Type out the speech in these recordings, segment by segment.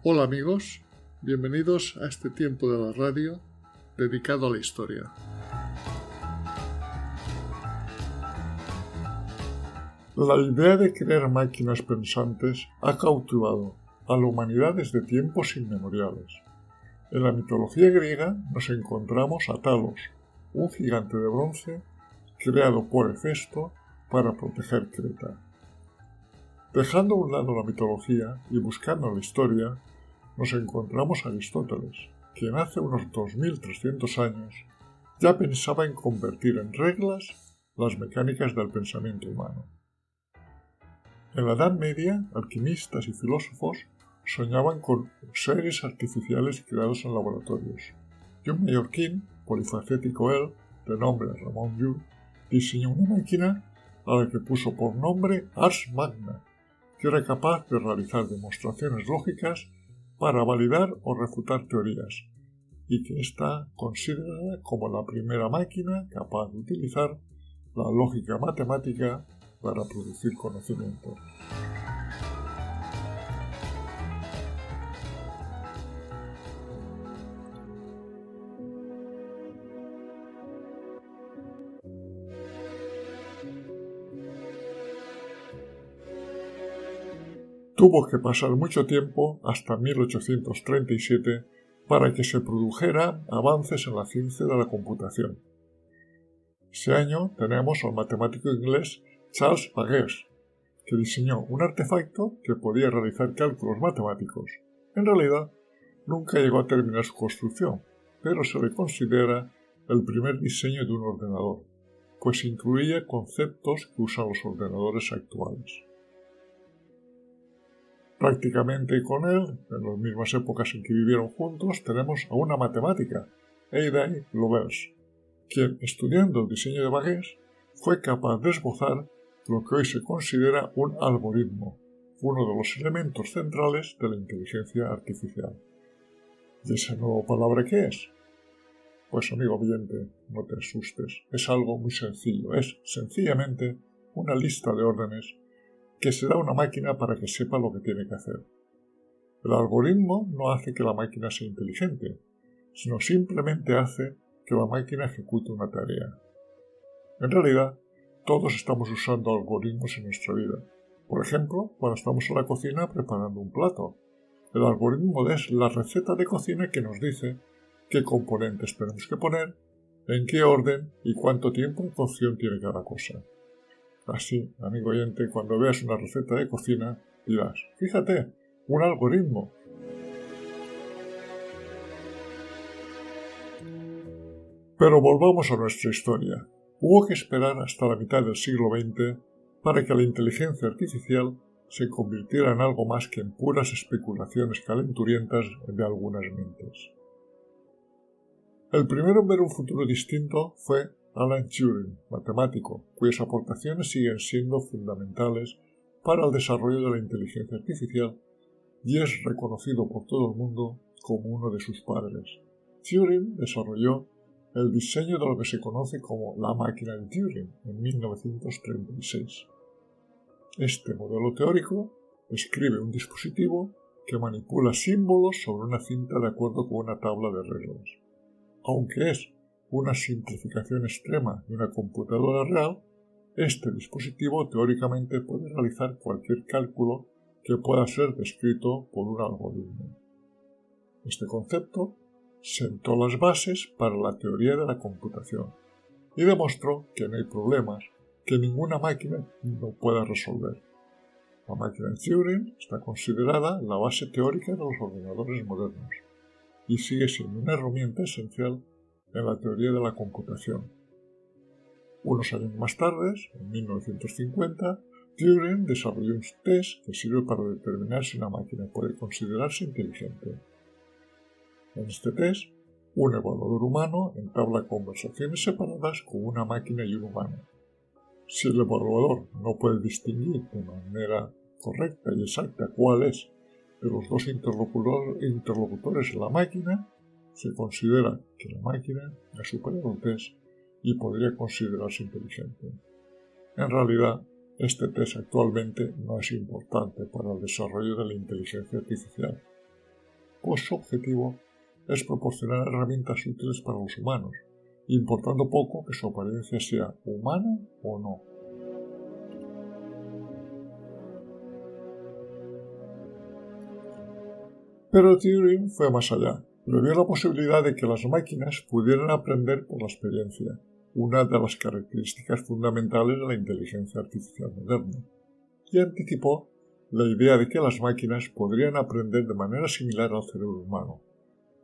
Hola amigos, bienvenidos a este tiempo de la radio dedicado a la historia. La idea de crear máquinas pensantes ha cautivado a la humanidad desde tiempos inmemoriales. En la mitología griega nos encontramos a Talos, un gigante de bronce creado por Hefesto para proteger Creta. Dejando a un lado la mitología y buscando la historia, nos encontramos a Aristóteles, quien hace unos 2300 años ya pensaba en convertir en reglas las mecánicas del pensamiento humano. En la Edad Media, alquimistas y filósofos soñaban con seres artificiales creados en laboratorios, y un mallorquín, polifacético él, de nombre Ramon Llull, diseñó una máquina a la que puso por nombre Ars Magna, que era capaz de realizar demostraciones lógicas para validar o refutar teorías, y que está considerada como la primera máquina capaz de utilizar la lógica matemática para producir conocimiento. Tuvo que pasar mucho tiempo, hasta 1837, para que se produjeran avances en la ciencia de la computación. Ese año tenemos al matemático inglés Charles Babbage, que diseñó un artefacto que podía realizar cálculos matemáticos. En realidad, nunca llegó a terminar su construcción, pero se le considera el primer diseño de un ordenador, pues incluía conceptos que usan los ordenadores actuales. Prácticamente con él, en las mismas épocas en que vivieron juntos, tenemos a una matemática, Ada Lovelace, quien, estudiando el diseño de Babbage, fue capaz de esbozar lo que hoy se considera un algoritmo, uno de los elementos centrales de la inteligencia artificial. ¿Y esa nueva palabra qué es? Pues amigo oyente, no te asustes, es algo muy sencillo, es sencillamente una lista de órdenes que se da a una máquina para que sepa lo que tiene que hacer. El algoritmo no hace que la máquina sea inteligente, sino simplemente hace que la máquina ejecute una tarea. En realidad, todos estamos usando algoritmos en nuestra vida. Por ejemplo, cuando estamos en la cocina preparando un plato. El algoritmo es la receta de cocina que nos dice qué componentes tenemos que poner, en qué orden y cuánto tiempo de cocción tiene cada cosa. Así, amigo oyente, cuando veas una receta de cocina, dirás, fíjate, un algoritmo. Pero volvamos a nuestra historia. Hubo que esperar hasta la mitad del siglo XX para que la inteligencia artificial se convirtiera en algo más que en puras especulaciones calenturientas de algunas mentes. El primero en ver un futuro distinto fue Alan Turing, matemático, cuyas aportaciones siguen siendo fundamentales para el desarrollo de la inteligencia artificial y es reconocido por todo el mundo como uno de sus padres. Turing desarrolló el diseño de lo que se conoce como la máquina de Turing en 1936. Este modelo teórico describe un dispositivo que manipula símbolos sobre una cinta de acuerdo con una tabla de reglas. Aunque es una simplificación extrema de una computadora real, este dispositivo teóricamente puede realizar cualquier cálculo que pueda ser descrito por un algoritmo. Este concepto sentó las bases para la teoría de la computación y demostró que no hay problemas que ninguna máquina no pueda resolver. La máquina de Turing está considerada la base teórica de los ordenadores modernos y sigue siendo una herramienta esencial en la teoría de la computación. Unos años más tarde, en 1950, Turing desarrolló un test que sirve para determinar si una máquina puede considerarse inteligente. En este test, un evaluador humano entabla conversaciones separadas con una máquina y un humano. Si el evaluador no puede distinguir de manera correcta y exacta cuál es de los dos interlocutores en la máquina, se considera que la máquina ha superado el test y podría considerarse inteligente. En realidad, este test actualmente no es importante para el desarrollo de la inteligencia artificial, pues su objetivo es proporcionar herramientas útiles para los humanos, importando poco que su apariencia sea humana o no. Pero Turing fue más allá. Previó la posibilidad de que las máquinas pudieran aprender por la experiencia, una de las características fundamentales de la inteligencia artificial moderna, y anticipó la idea de que las máquinas podrían aprender de manera similar al cerebro humano,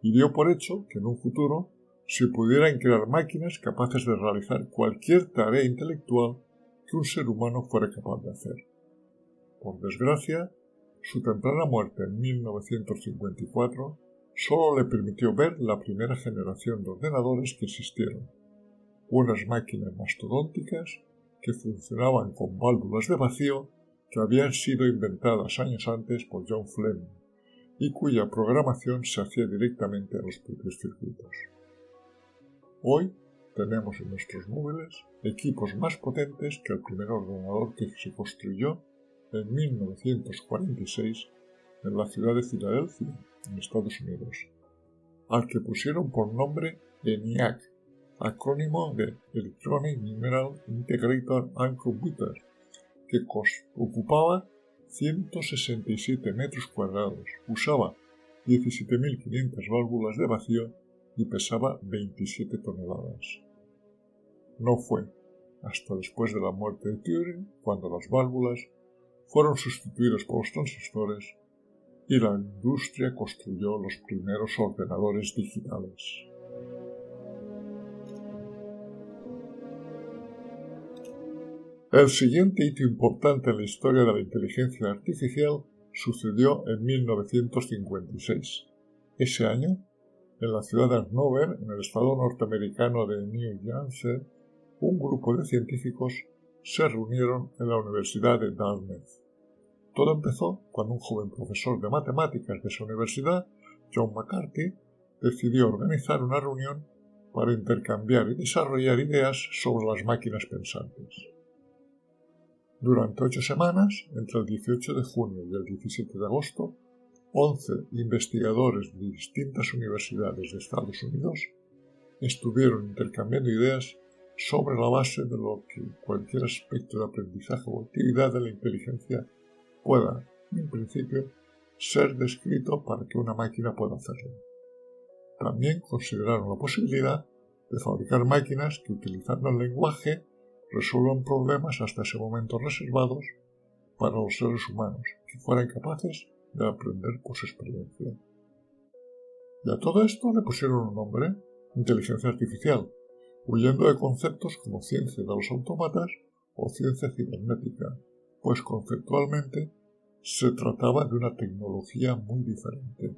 y dio por hecho que en un futuro se pudieran crear máquinas capaces de realizar cualquier tarea intelectual que un ser humano fuera capaz de hacer. Por desgracia, su temprana muerte en 1954 solo le permitió ver la primera generación de ordenadores que existieron, unas máquinas mastodónticas que funcionaban con válvulas de vacío que habían sido inventadas años antes por John Fleming y cuya programación se hacía directamente en los propios circuitos. Hoy tenemos en nuestros móviles equipos más potentes que el primer ordenador que se construyó en 1946 en la ciudad de Filadelfia, en Estados Unidos, al que pusieron por nombre ENIAC, acrónimo de Electronic Numeral Integrator and Computer, que ocupaba 167 metros cuadrados, usaba 17.500 válvulas de vacío y pesaba 27 toneladas. No fue hasta después de la muerte de Turing cuando las válvulas fueron sustituidas por los transistores y la industria construyó los primeros ordenadores digitales. El siguiente hito importante en la historia de la inteligencia artificial sucedió en 1956. Ese año, en la ciudad de Hanover, en el estado norteamericano de New Hampshire, un grupo de científicos se reunieron en la Universidad de Dartmouth. Todo empezó cuando un joven profesor de matemáticas de esa universidad, John McCarthy, decidió organizar una reunión para intercambiar y desarrollar ideas sobre las máquinas pensantes. Durante 8 semanas, entre el 18 de junio y el 17 de agosto, 11 investigadores de distintas universidades de Estados Unidos estuvieron intercambiando ideas sobre la base de lo que cualquier aspecto de aprendizaje o actividad de la inteligencia pueda, en principio, ser descrito para que una máquina pueda hacerlo. También consideraron la posibilidad de fabricar máquinas que, utilizando el lenguaje, resuelvan problemas hasta ese momento reservados para los seres humanos, que fueran capaces de aprender por su experiencia. Y a todo esto le pusieron un nombre, inteligencia artificial, huyendo de conceptos como ciencia de los autómatas o ciencia cibernética, pues conceptualmente se trataba de una tecnología muy diferente.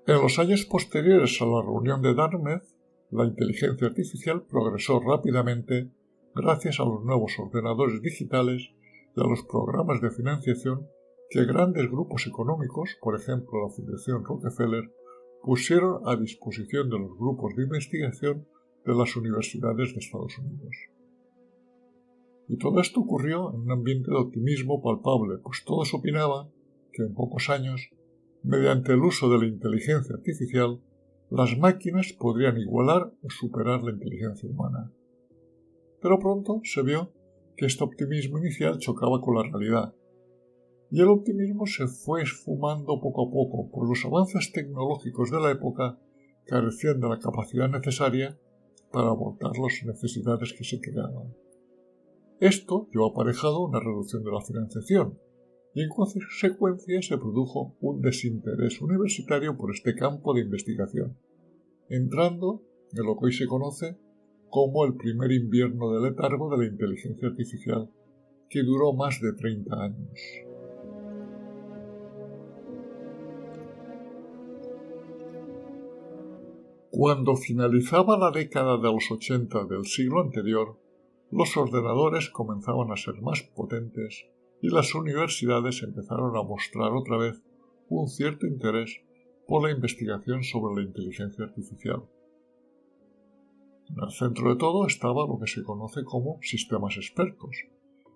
En los años posteriores a la reunión de Dartmouth, la inteligencia artificial progresó rápidamente gracias a los nuevos ordenadores digitales y a los programas de financiación que grandes grupos económicos, por ejemplo la Fundación Rockefeller, pusieron a disposición de los grupos de investigación de las universidades de Estados Unidos. Y todo esto ocurrió en un ambiente de optimismo palpable, pues todos opinaban que en pocos años, mediante el uso de la inteligencia artificial, las máquinas podrían igualar o superar la inteligencia humana. Pero pronto se vio que este optimismo inicial chocaba con la realidad, y el optimismo se fue esfumando poco a poco, pues los avances tecnológicos de la época carecían de la capacidad necesaria para abordar las necesidades que se creaban. Esto llevó aparejado una reducción de la financiación, y en consecuencia se produjo un desinterés universitario por este campo de investigación, entrando en lo que hoy se conoce como el primer invierno de letargo de la inteligencia artificial, que duró más de 30 años. Cuando finalizaba la década de los 80 del siglo anterior, los ordenadores comenzaban a ser más potentes y las universidades empezaron a mostrar otra vez un cierto interés por la investigación sobre la inteligencia artificial. En el centro de todo estaba lo que se conoce como sistemas expertos,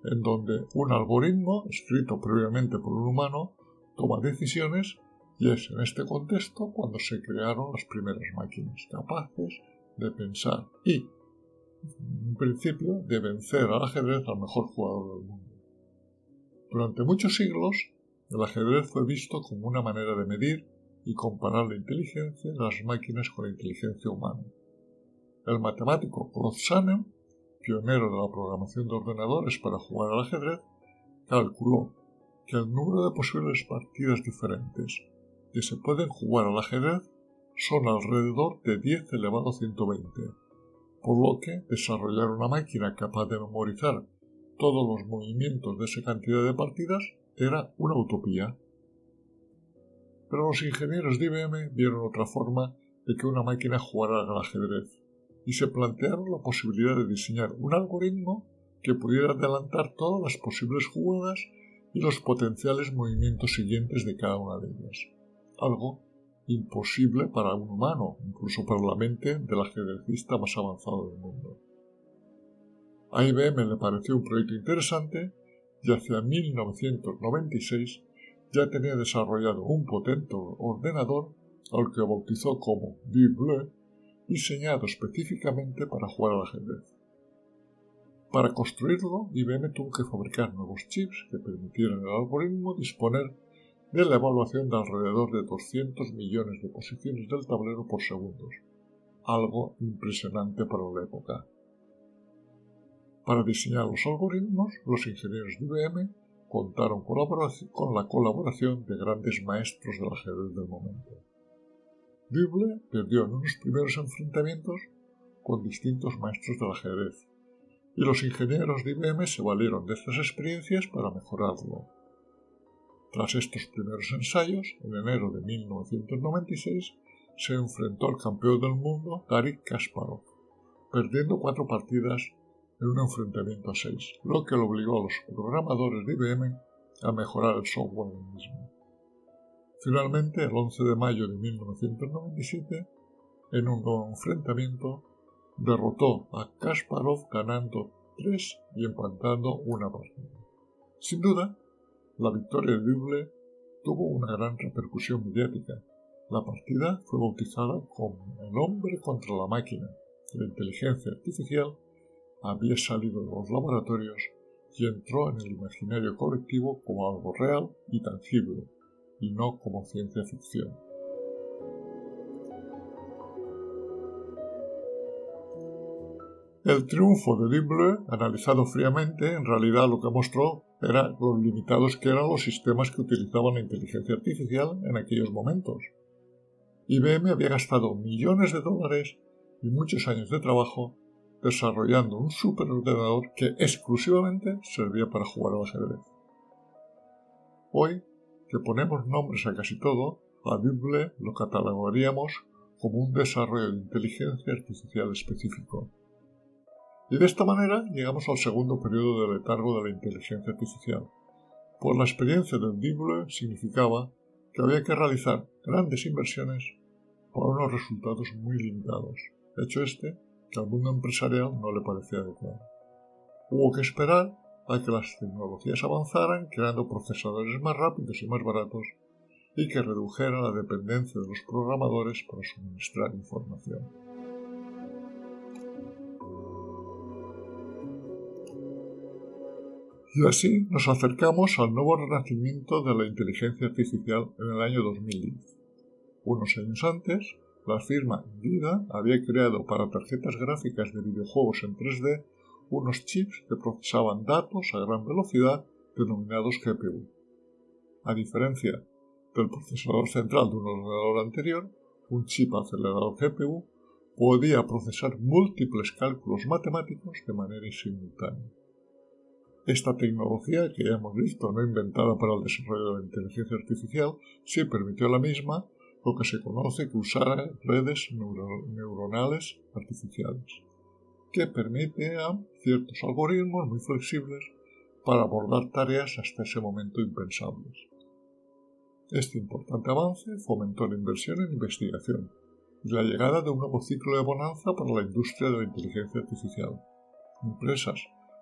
en donde un algoritmo, escrito previamente por un humano, toma decisiones, y es en este contexto cuando se crearon las primeras máquinas capaces de pensar y, en principio, de vencer al ajedrez al mejor jugador del mundo. Durante muchos siglos, el ajedrez fue visto como una manera de medir y comparar la inteligencia de las máquinas con la inteligencia humana. El matemático Claude Shannon, pionero de la programación de ordenadores para jugar al ajedrez, calculó que el número de posibles partidas diferentes que se pueden jugar al ajedrez son alrededor de 10 elevado a 120, por lo que desarrollar una máquina capaz de memorizar todos los movimientos de esa cantidad de partidas era una utopía. Pero los ingenieros de IBM vieron otra forma de que una máquina jugara al ajedrez y se plantearon la posibilidad de diseñar un algoritmo que pudiera adelantar todas las posibles jugadas y los potenciales movimientos siguientes de cada una de ellas, algo imposible para un humano, incluso para la mente del ajedrecista más avanzado del mundo. A IBM le pareció un proyecto interesante y hacia 1996 ya tenía desarrollado un potente ordenador al que bautizó como Deep Blue, diseñado específicamente para jugar al ajedrez. Para construirlo, IBM tuvo que fabricar nuevos chips que permitieran al algoritmo disponer de la evaluación de alrededor de 200 millones de posiciones del tablero por segundos, algo impresionante para la época. Para diseñar los algoritmos, los ingenieros de IBM contaron con la colaboración de grandes maestros del ajedrez del momento. Dübel perdió en unos primeros enfrentamientos con distintos maestros del ajedrez, y los ingenieros de IBM se valieron de estas experiencias para mejorarlo. Tras estos primeros ensayos, en enero de 1996, se enfrentó al campeón del mundo, Garry Kasparov, perdiendo 4 partidas en un enfrentamiento a 6, lo que lo obligó a los programadores de IBM a mejorar el software del mismo. Finalmente, el 11 de mayo de 1997, en un nuevo enfrentamiento, derrotó a Kasparov ganando 3 y empatando una partida. Sin duda, la victoria de Dübel tuvo una gran repercusión mediática. La partida fue bautizada como el hombre contra la máquina. La inteligencia artificial había salido de los laboratorios y entró en el imaginario colectivo como algo real y tangible, y no como ciencia ficción. El triunfo de Deep Blue, analizado fríamente, en realidad lo que mostró era lo limitados que eran los sistemas que utilizaban la inteligencia artificial en aquellos momentos. IBM había gastado millones de dólares y muchos años de trabajo desarrollando un superordenador que exclusivamente servía para jugar al ajedrez. Hoy, que ponemos nombres a casi todo, a Deep Blue lo catalogaríamos como un desarrollo de inteligencia artificial específico. Y de esta manera llegamos al segundo periodo de letargo de la inteligencia artificial. Pues la experiencia del Deep Blue significaba que había que realizar grandes inversiones para unos resultados muy limitados, hecho que al mundo empresarial no le parecía adecuado. Hubo que esperar a que las tecnologías avanzaran, creando procesadores más rápidos y más baratos, y que redujeran la dependencia de los programadores para suministrar información. Y así nos acercamos al nuevo renacimiento de la inteligencia artificial en el año 2010. Unos años antes, la firma NVIDIA había creado para tarjetas gráficas de videojuegos en 3D unos chips que procesaban datos a gran velocidad denominados GPU. A diferencia del procesador central de un ordenador anterior, un chip acelerador GPU podía procesar múltiples cálculos matemáticos de manera simultánea. Esta tecnología, que ya hemos visto no inventada para el desarrollo de la inteligencia artificial, sí permitió a la misma lo que se conoce que usara redes neuronales artificiales, que permitían ciertos algoritmos muy flexibles para abordar tareas hasta ese momento impensables. Este importante avance fomentó la inversión en investigación y la llegada de un nuevo ciclo de bonanza para la industria de la inteligencia artificial. Empresas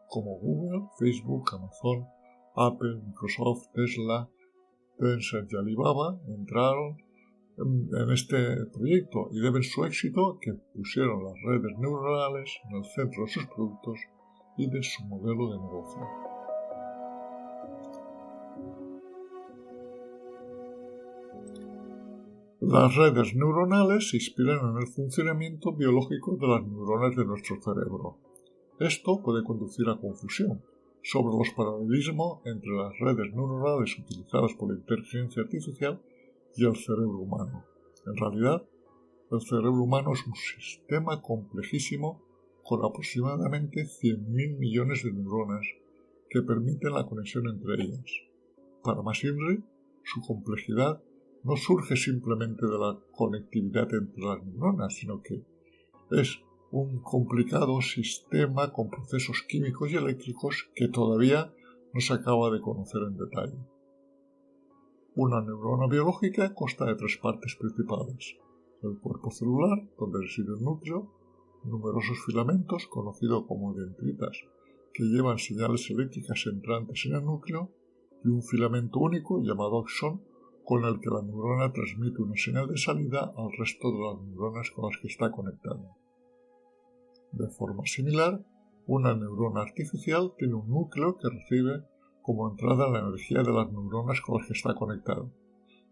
como Google, Facebook, Amazon, Apple, Microsoft, Tesla, Tencent y Alibaba entraron en este proyecto y deben su éxito que pusieron las redes neuronales en el centro de sus productos y de su modelo de negocio. Las redes neuronales se inspiran en el funcionamiento biológico de las neuronas de nuestro cerebro. Esto puede conducir a confusión sobre los paralelismos entre las redes neuronales utilizadas por la inteligencia artificial y el cerebro humano. En realidad, el cerebro humano es un sistema complejísimo con aproximadamente 100.000 millones de neuronas que permiten la conexión entre ellas. Para Mashinri, su complejidad no surge simplemente de la conectividad entre las neuronas, sino que es un complicado sistema con procesos químicos y eléctricos que todavía no se acaba de conocer en detalle. Una neurona biológica consta de 3 partes principales: el cuerpo celular, donde reside el núcleo, numerosos filamentos, conocidos como dendritas, que llevan señales eléctricas entrantes en el núcleo, y un filamento único llamado axón, con el que la neurona transmite una señal de salida al resto de las neuronas con las que está conectada. De forma similar, una neurona artificial tiene un núcleo que recibe como entrada la energía de las neuronas con las que está conectada.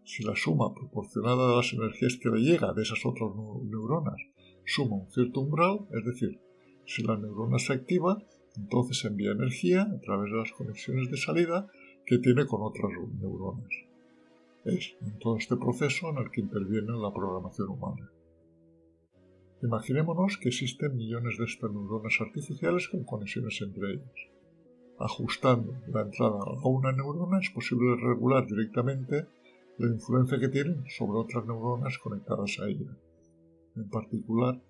Si la suma proporcionada de las energías que le llega de esas otras neuronas suma un cierto umbral, es decir, si la neurona se activa, entonces envía energía a través de las conexiones de salida que tiene con otras neuronas. Es en todo este proceso en el que interviene la programación humana. Imaginémonos que existen millones de estas neuronas artificiales con conexiones entre ellas. Ajustando la entrada a una neurona es posible regular directamente la influencia que tienen sobre otras neuronas conectadas a ella. En particular,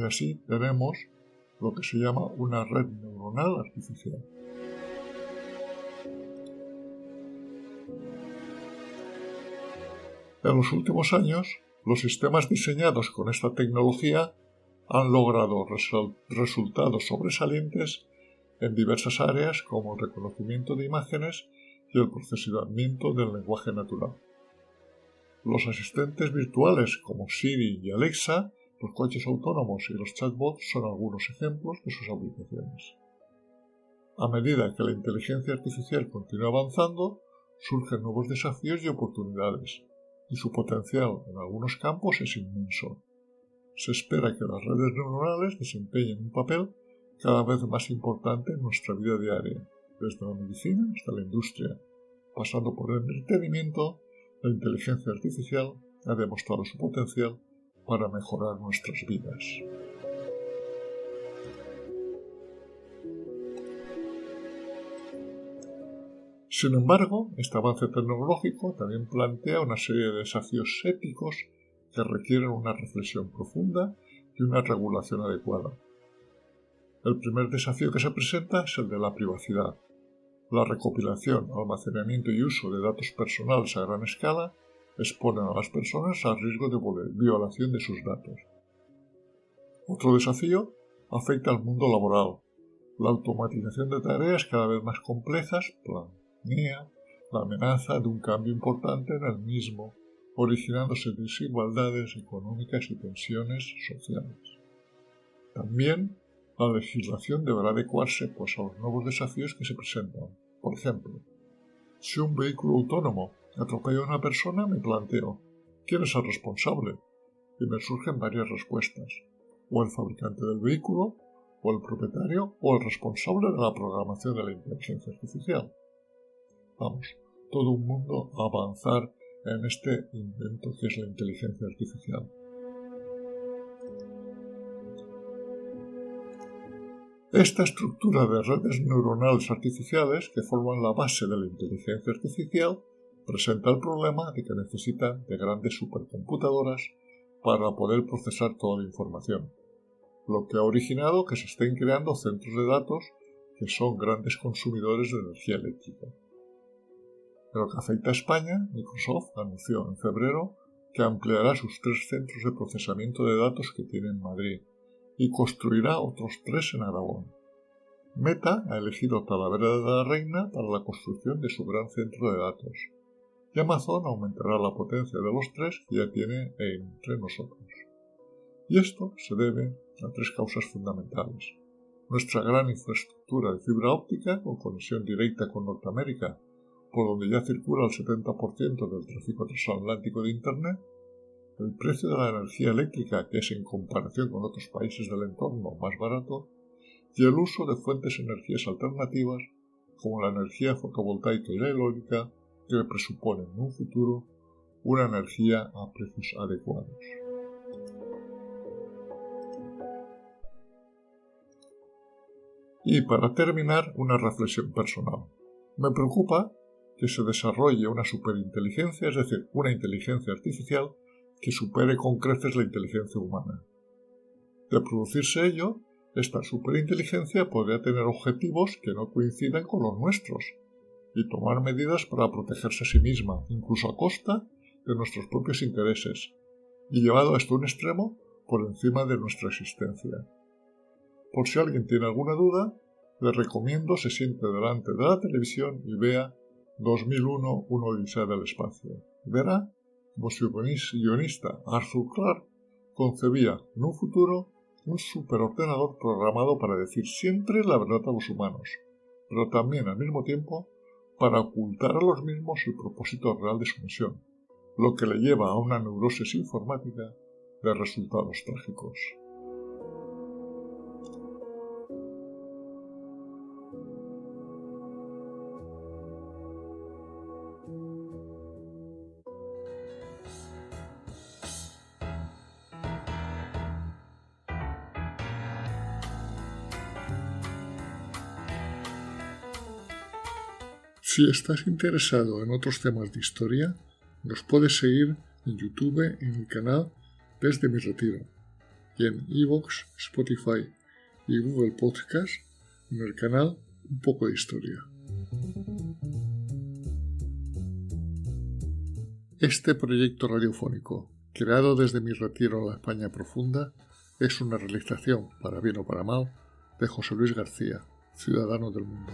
así tenemos lo que se llama una red neuronal artificial. En los últimos años, los sistemas diseñados con esta tecnología han logrado resultados sobresalientes en diversas áreas como el reconocimiento de imágenes y el procesamiento del lenguaje natural. Los asistentes virtuales como Siri y Alexa, los coches autónomos y los chatbots son algunos ejemplos de sus aplicaciones. A medida que la inteligencia artificial continúa avanzando, surgen nuevos desafíos y oportunidades, y su potencial en algunos campos es inmenso. Se espera que las redes neuronales desempeñen un papel cada vez más importante en nuestra vida diaria, desde la medicina hasta la industria. Pasando por el entretenimiento, la inteligencia artificial ha demostrado su potencial para mejorar nuestras vidas. Sin embargo, este avance tecnológico también plantea una serie de desafíos éticos que requieren una reflexión profunda y una regulación adecuada. El primer desafío que se presenta es el de la privacidad. La recopilación, almacenamiento y uso de datos personales a gran escala exponen a las personas al riesgo de violación de sus datos. Otro desafío afecta al mundo laboral. La automatización de tareas cada vez más complejas planea la amenaza de un cambio importante en el mismo, originándose desigualdades económicas y tensiones sociales. También la legislación deberá adecuarse a los nuevos desafíos que se presentan. Por ejemplo, si un vehículo autónomo atropella a una persona, me planteo, ¿quién es el responsable? Y me surgen varias respuestas. O el fabricante del vehículo, o el propietario, o el responsable de la programación de la inteligencia artificial. Vamos, todo un mundo a avanzar en este invento que es la inteligencia artificial. Esta estructura de redes neuronales artificiales que forman la base de la inteligencia artificial presenta el problema de que necesita de grandes supercomputadoras para poder procesar toda la información, lo que ha originado que se estén creando centros de datos que son grandes consumidores de energía eléctrica. En lo que afecta a España, Microsoft anunció en febrero que ampliará sus 3 centros de procesamiento de datos que tiene en Madrid y construirá otros 3 en Aragón. Meta ha elegido Talavera de la Reina para la construcción de su gran centro de datos, y Amazon aumentará la potencia de los 3 que ya tiene entre nosotros. Y esto se debe a 3 causas fundamentales. Nuestra gran infraestructura de fibra óptica con conexión directa con Norteamérica, por donde ya circula el 70% del tráfico transatlántico de Internet, el precio de la energía eléctrica, que es en comparación con otros países del entorno más barato, y el uso de fuentes de energías alternativas como la energía fotovoltaica y la eólica, que presuponen en un futuro una energía a precios adecuados. Y para terminar, una reflexión personal. Me preocupa que se desarrolle una superinteligencia, es decir, una inteligencia artificial que supere con creces la inteligencia humana. De producirse ello, esta superinteligencia podría tener objetivos que no coincidan con los nuestros y tomar medidas para protegerse a sí misma, incluso a costa de nuestros propios intereses, y llevado esto a un extremo por encima de nuestra existencia. Por si alguien tiene alguna duda, le recomiendo se siente delante de la televisión y vea 2001, una odisea del espacio. Verá cómo su guionista Arthur Clarke concebía en un futuro un superordenador programado para decir siempre la verdad a los humanos, pero también al mismo tiempo para ocultar a los mismos el propósito real de su misión, lo que le lleva a una neurosis informática de resultados trágicos. Si estás interesado en otros temas de historia, nos puedes seguir en YouTube en el canal Desde mi Retiro y en iVoox, Spotify y Google Podcast en el canal Un poco de Historia. Este proyecto radiofónico, creado desde mi retiro en la España profunda, es una realización, para bien o para mal, de José Luis García, ciudadano del mundo.